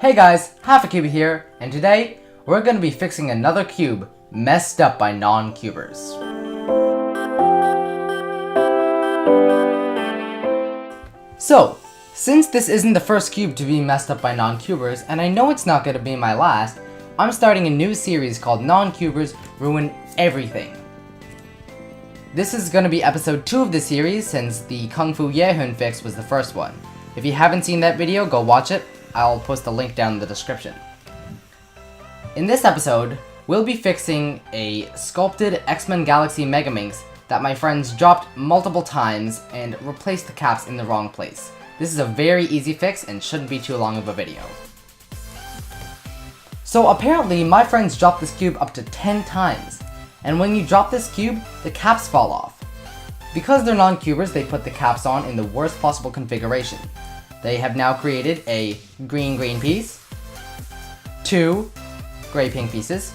Hey guys, Half a Cube here, and today we're going to be fixing another cube messed up by non-cubers. So, since this isn't the first cube to be messed up by non-cubers, and I know it's not going to be my last, I'm starting a new series called Non-Cubers Ruin Everything. This is going to be episode 2 of the series since the Kung Fu Yehun fix was the first one. If you haven't seen that video, go watch it. I'll post a link down in the description. In this episode, we'll be fixing a sculpted X-Men Galaxy Megaminx that my friends dropped multiple times and replaced the caps in the wrong place. This is a very easy fix and shouldn't be too long of a video. So apparently my friends dropped this cube up to 10 times, and when you drop this cube, the caps fall off. Because they're non-cubers, they put the caps on in the worst possible configuration. They have now created a green piece, 2 gray-pink pieces,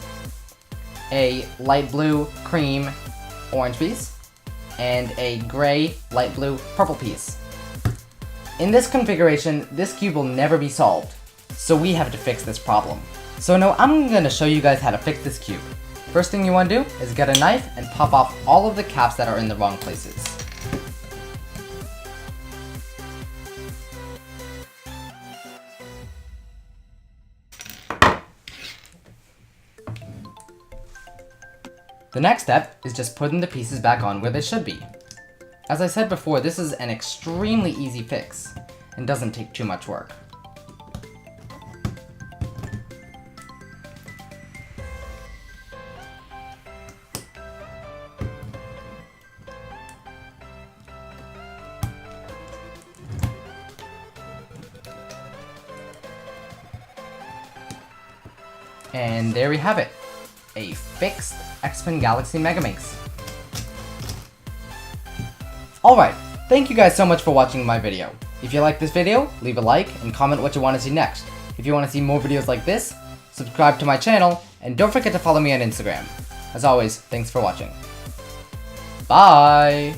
a light blue cream orange piece, and a gray light blue purple piece. In this configuration, this cube will never be solved, so we have to fix this problem. So now I'm going to show you guys how to fix this cube. First thing you want to do is get a knife and pop off all of the caps that are in the wrong places. The next step is just putting the pieces back on where they should be. As I said before, this is an extremely easy fix and doesn't take too much work. And there we have it. A fixed X-Men Galaxy Megaminx. Alright, thank you guys so much for watching my video. If you like this video, leave a like and comment what you want to see next. If you want to see more videos like this, subscribe to my channel, and don't forget to follow me on Instagram. As always, thanks for watching. Bye!